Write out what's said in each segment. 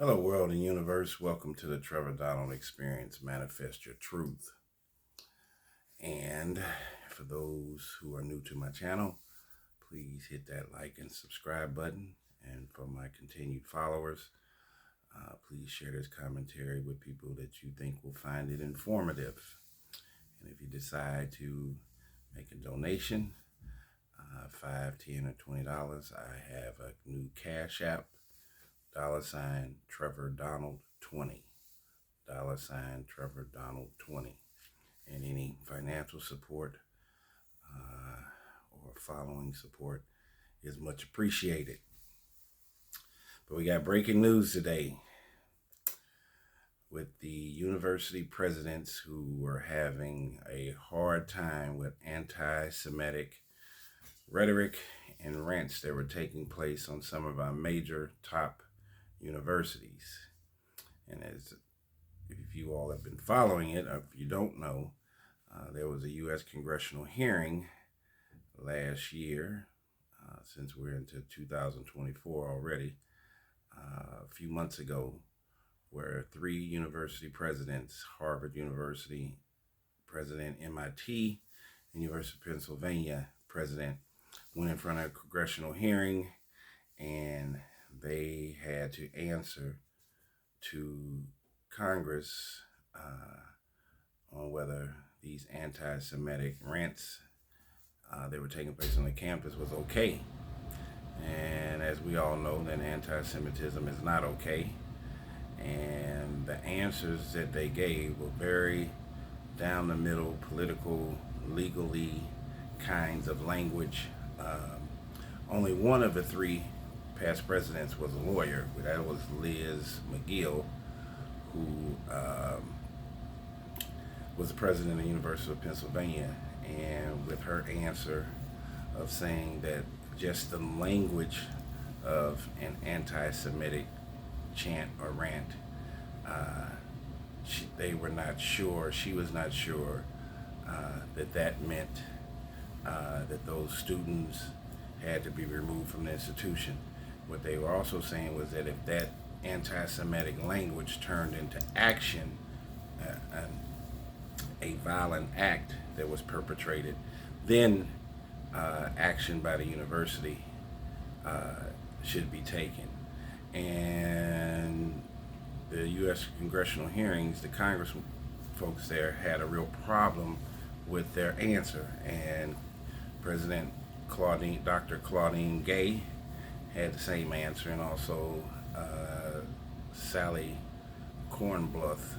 Hello, world and universe. Welcome to the Trevor Donald Experience. Manifest your truth. And for those who are new to my channel, please hit that like and subscribe button. And for my continued followers, please share this commentary with people that you think will find it informative. And if you decide to make a donation, $5, $10, or $20, I have a new Cash App. $ Trevor Donald 20, $ Trevor Donald 20, and any financial support or following support is much appreciated. But we got breaking news today with the university presidents who were having a hard time with anti-Semitic rhetoric and rants that were taking place on some of our major top universities. And if you all have been following it, or if you don't know, there was a U.S. congressional hearing last year, since we're into 2024 already, a few months ago, where 3 university presidents, Harvard University president, MIT, University of Pennsylvania president, went in front of a congressional hearing, and they had to answer to Congress on whether these anti-Semitic rants that were taking place on the campus was okay. And as we all know, then anti-Semitism is not okay. And the answers that they gave were very down the middle, political, legally kinds of language. Only one of the 3 past presidents was a lawyer. That was Liz McGill, who was the president of the University of Pennsylvania. And with her answer of saying that just the language of an anti-Semitic chant or rant, they were not sure, she was not sure that meant that those students had to be removed from the institution. What they were also saying was that if that anti-Semitic language turned into action, a violent act that was perpetrated, then action by the university should be taken. And the U.S. congressional hearings, the Congress folks there had a real problem with their answer. And President Claudine, Dr. Claudine Gay, had the same answer, and also Sally Kornbluth,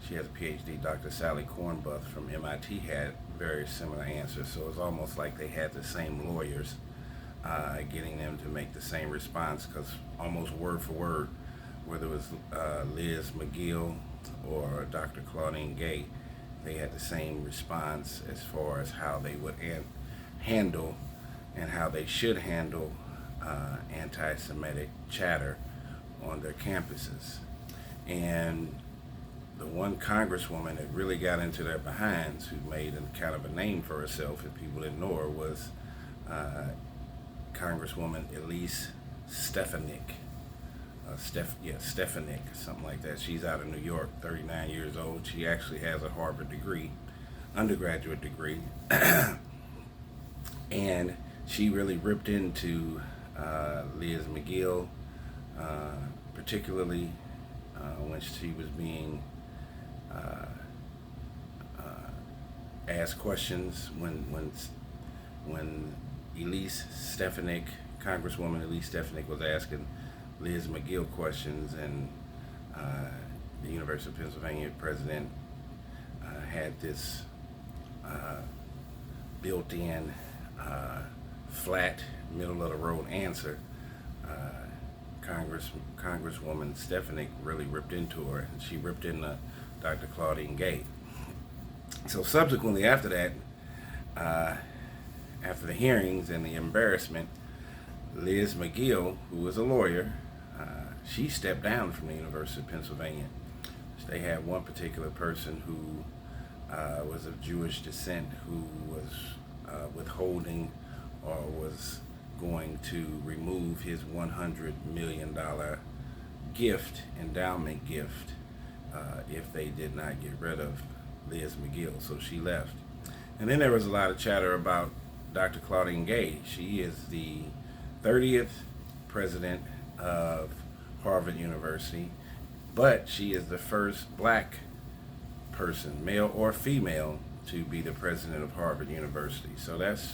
she has a PhD, Dr. Sally Kornbluth from MIT, had very similar answers. So it's almost like they had the same lawyers getting them to make the same response, because almost word for word, whether it was Liz McGill or Dr. Claudine Gay, they had the same response as far as how they would handle and how they should handle anti-Semitic chatter on their campuses. And the one congresswoman that really got into their behinds, who made a kind of a name for herself, if people didn't know her, was Congresswoman Elise Stefanik. Stefanik, something like that. She's out of New York, 39 years old. She actually has a Harvard degree, undergraduate degree. And she really ripped into Liz McGill, particularly when she was being asked questions, when Elise Stefanik, Congresswoman Elise Stefanik, was asking Liz McGill questions, and the University of Pennsylvania president had this built-in flat, middle-of-the-road answer. Congresswoman Stefanik really ripped into her, and she ripped into Dr. Claudine Gay. So subsequently after that, after the hearings and the embarrassment, Liz McGill, who was a lawyer, she stepped down from the University of Pennsylvania. They had one particular person who was of Jewish descent, who was withholding or was going to remove his $100 million endowment gift, if they did not get rid of Liz McGill. So she left. And then there was a lot of chatter about Dr. Claudine Gay. She is the 30th president of Harvard University, but she is the first black person, male or female, to be the president of Harvard University. So that's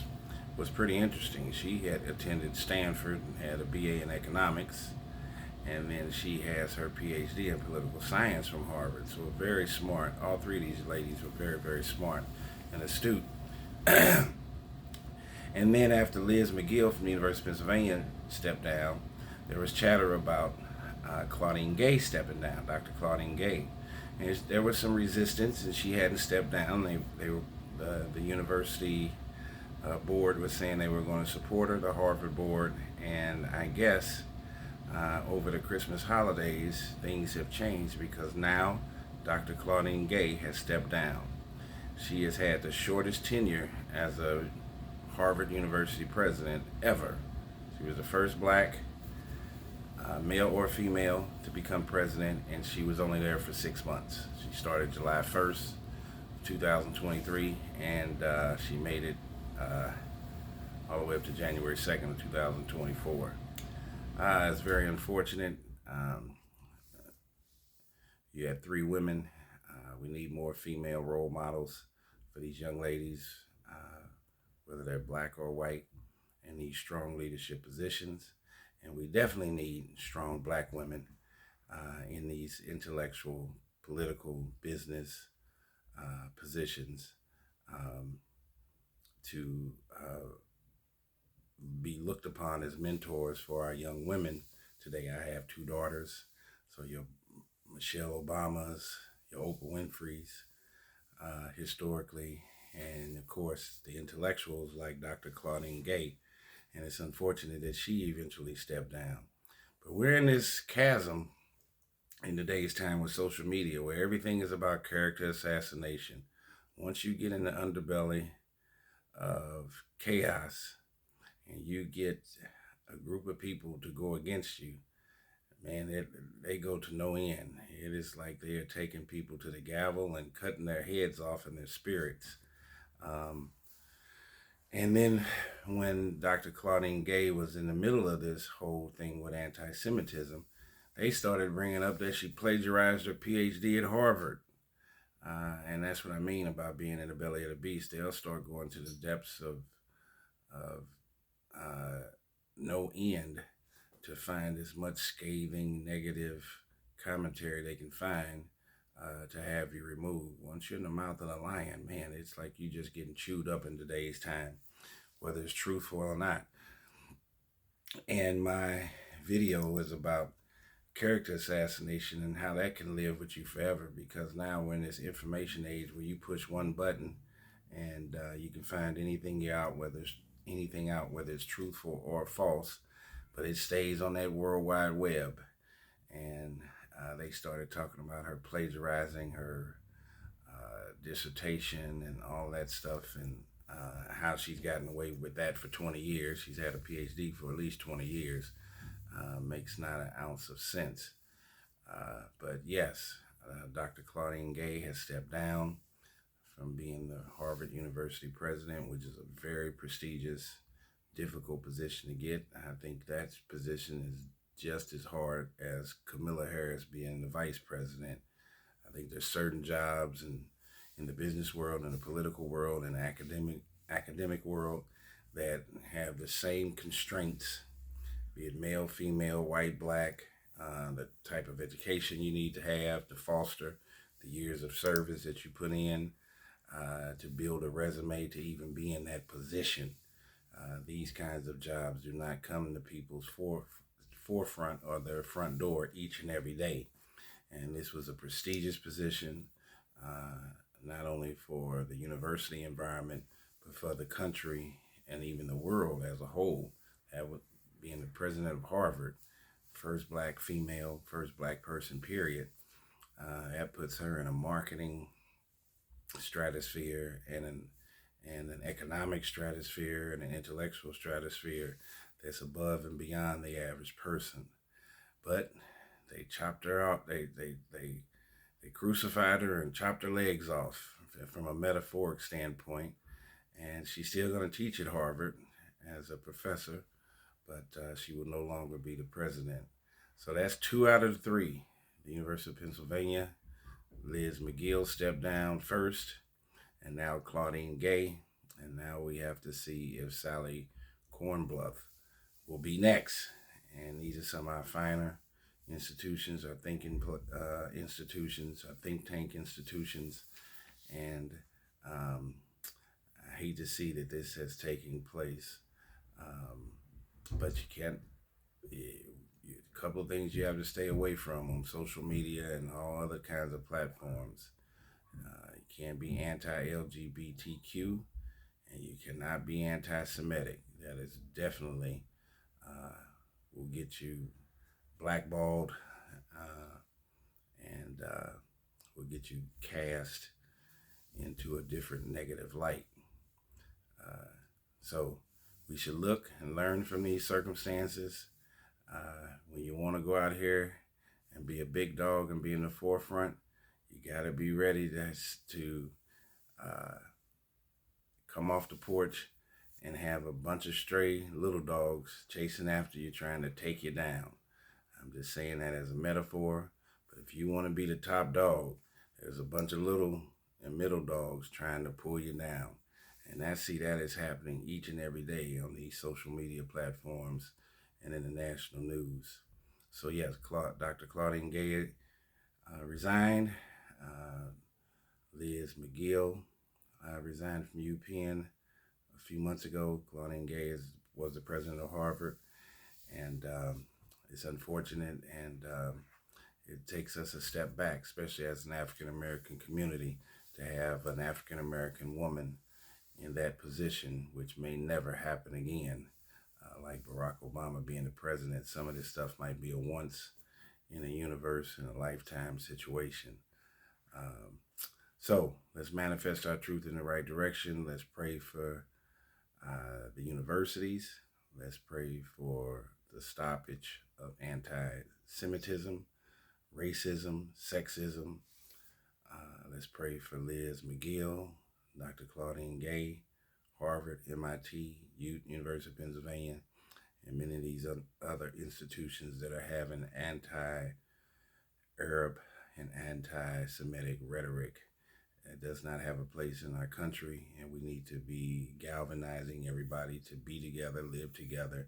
was pretty interesting. She had attended Stanford and had a BA in economics, and then she has her PhD in political science from Harvard. So very smart. All three of these ladies were very, very smart and astute. And then after Liz McGill from the University of Pennsylvania stepped down, there was chatter about Claudine Gay stepping down, Dr. Claudine Gay. And there was some resistance, and she hadn't stepped down. The university board was saying they were going to support her, the Harvard board, and I guess over the Christmas holidays, things have changed because now Dr. Claudine Gay has stepped down. She has had the shortest tenure as a Harvard University president ever. She was the first black male or female to become president, and she was only there for 6 months. She started July 1st, 2023, and she made it all the way up to January 2nd of 2024. It's very unfortunate. You had 3 women. We need more female role models for these young ladies, whether they're black or white, in these strong leadership positions. And we definitely need strong black women in these intellectual, political, business positions to be looked upon as mentors for our young women today. I have 2 daughters, so your Michelle Obamas, your Oprah Winfrey's, historically, and of course the intellectuals like Dr. Claudine Gay. And it's unfortunate that she eventually stepped down. But we're in this chasm in today's time with social media where everything is about character assassination. Once you get in the underbelly of chaos and you get a group of people to go against you, man, they go to no end. It is like they are taking people to the gavel and cutting their heads off and their spirits. And then when Dr. Claudine Gay was in the middle of this whole thing with anti-Semitism, they started bringing up that she plagiarized her PhD at Harvard. And that's what I mean about being in the belly of the beast. They'll start going to the depths of no end to find as much scathing, negative commentary they can find to have you removed. Once you're in the mouth of the lion, man, it's like you just getting chewed up in today's time, whether it's truthful or not. And my video is about character assassination and how that can live with you forever, because now we're in this information age where you push one button and you can find anything out, whether it's truthful or false, but it stays on that World Wide Web. And they started talking about her plagiarizing her dissertation and all that stuff, and how she's gotten away with that for 20 years. She's had a PhD for at least 20 years. Makes not an ounce of sense. But yes, Dr. Claudine Gay has stepped down from being the Harvard University president, which is a very prestigious, difficult position to get. I think that position is just as hard as Kamala Harris being the vice president. I think there's certain jobs in the business world, in the political world, and the academic world that have the same constraints, be it male, female, white, black, the type of education you need to have to foster the years of service that you put in, to build a resume to even be in that position. These kinds of jobs do not come to people's forefront or their front door each and every day. And this was a prestigious position, not only for the university environment, but for the country and even the world as a whole. That would being the president of Harvard, first black female, first black person, period. That puts her in a marketing stratosphere and an economic stratosphere and an intellectual stratosphere that's above and beyond the average person. But They chopped her out. They crucified her and chopped her legs off from a metaphoric standpoint. And she's still going to teach at Harvard as a professor, but she will no longer be the president. So that's 2 out of 3. The University of Pennsylvania, Liz McGill stepped down first, and now Claudine Gay. And now we have to see if Sally Cornbluth will be next. And these are some of our finer institutions, our thinking institutions, our think tank institutions. And I hate to see that this has taken place, but you can't. A couple of things you have to stay away from on social media and all other kinds of platforms. You can't be anti-LGBTQ, and you cannot be anti-Semitic. That is definitely will get you blackballed and will get you cast into a different negative light. So we should look and learn from these circumstances. When you want to go out here and be a big dog and be in the forefront, you got to be ready to come off the porch and have a bunch of stray little dogs chasing after you, trying to take you down. I'm just saying that as a metaphor, but if you want to be the top dog, there's a bunch of little and middle dogs trying to pull you down. And that is happening each and every day on these social media platforms and in the national news. So yes, Dr. Claudine Gay resigned. Liz McGill resigned from UPenn a few months ago. Claudine Gay was the president of Harvard, and it's unfortunate, and it takes us a step back, especially as an African-American community, to have an African-American woman in that position, which may never happen again. Like Barack Obama being the president, some of this stuff might be a once in a universe, in a lifetime situation. So let's manifest our truth in the right direction. Let's pray for the universities. Let's pray for the stoppage of anti-Semitism, racism, sexism. Let's pray for Liz McGill, Dr. Claudine Gay, Harvard, MIT, University of Pennsylvania, and many of these other institutions that are having anti-Arab and anti-Semitic rhetoric. It does not have a place in our country, and we need to be galvanizing everybody to be together, live together,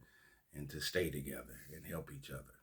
and to stay together and help each other.